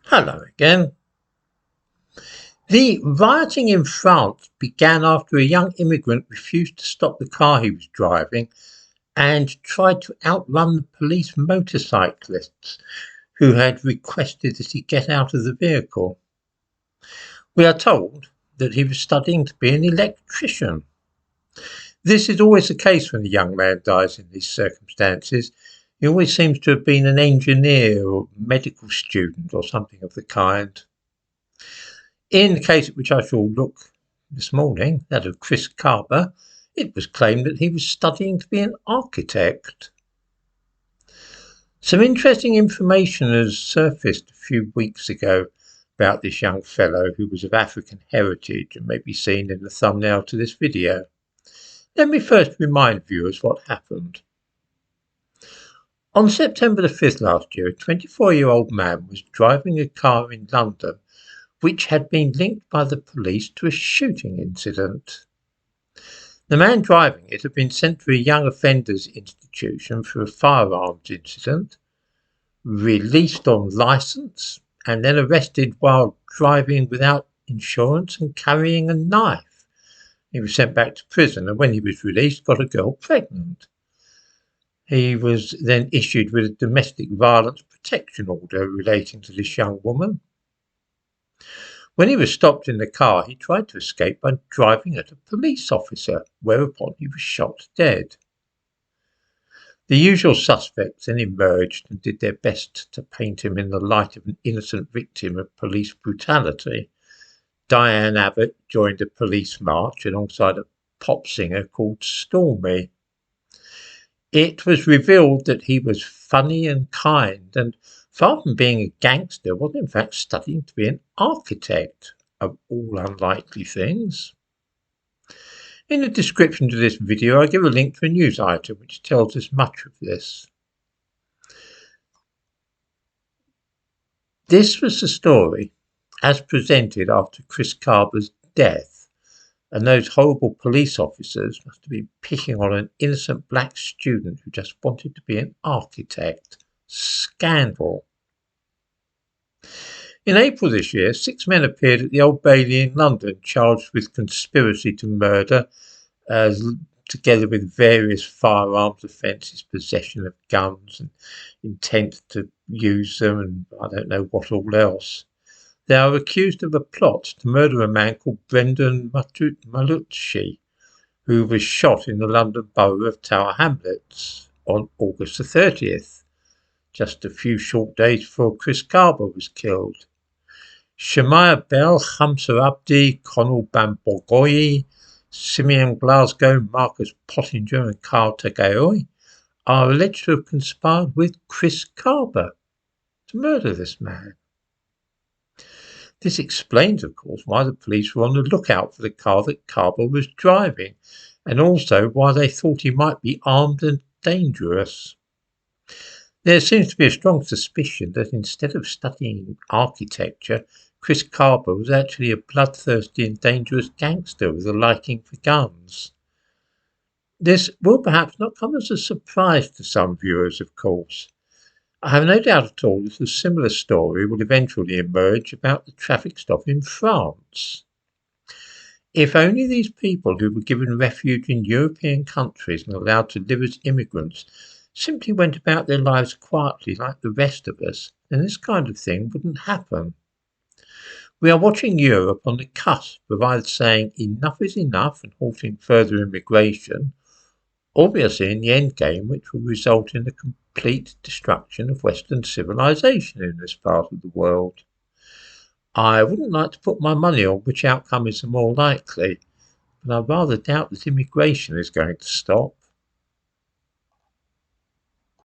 Hello again. The rioting in France began after a young immigrant refused to stop the car he was driving and tried to outrun the police motorcyclists who had requested that he get out of the vehicle. We are told that he was studying to be an electrician. This is always the case when a young man dies in these circumstances. He always seems to have been an engineer or medical student or something of the kind. In the case at which I shall look this morning, that of Chris Kaba, it was claimed that he was studying to be an architect. Some interesting information has surfaced a few weeks ago about this young fellow who was of African heritage and may be seen in the thumbnail to this video. Let me first remind viewers what happened. On September the 5th last year, a 24-year-old man was driving a car in London which had been linked by the police to a shooting incident. The man driving it had been sent to a young offenders institution for a firearms incident, released on licence, and then arrested while driving without insurance and carrying a knife. He was sent back to prison, and when he was released, got a girl pregnant. He was then issued with a domestic violence protection order relating to this young woman. When he was stopped in the car, he tried to escape by driving at a police officer, whereupon he was shot dead. The usual suspects then emerged and did their best to paint him in the light of an innocent victim of police brutality. Diane Abbott joined a police march alongside a pop singer called Stormy. It was revealed that he was funny and kind, and far from being a gangster, was in fact studying to be an architect, of all unlikely things. In the description to this video, I give a link to a news item which tells us much of this. This was the story as presented after Chris Kaba's death, and those horrible police officers must have been picking on an innocent black student who just wanted to be an architect. Scandal. In April this year, 6 men appeared at the Old Bailey in London charged with conspiracy to murder, together with various firearms offences, possession of guns and intent to use them, and I don't know what all else. They are accused of a plot to murder a man called Brendan Malucci, who was shot in the London borough of Tower Hamlets on August the 30th, just a few short days before Chris Kaba was killed. Shemaiah Bell, Hamza Abdi, Conal Bambogoyi, Simeon Glasgow, Marcus Pottinger and Carl Tagayoi are alleged to have conspired with Chris Kaba to murder this man. This explains, of course, why the police were on the lookout for the car that Kaba was driving, and also why they thought he might be armed and dangerous. There seems to be a strong suspicion that instead of studying architecture, Chris Kaba was actually a bloodthirsty and dangerous gangster with a liking for guns. This will perhaps not come as a surprise to some viewers, of course. I have no doubt at all that a similar story will eventually emerge about the traffic stop in France. If only these people who were given refuge in European countries and allowed to live as immigrants simply went about their lives quietly like the rest of us, then this kind of thing wouldn't happen. We are watching Europe on the cusp of either saying enough is enough and halting further immigration, or we are seeing the end game which will result in the complete destruction of Western civilization in this part of the world. I wouldn't like to put my money on which outcome is the more likely, but I rather doubt that immigration is going to stop.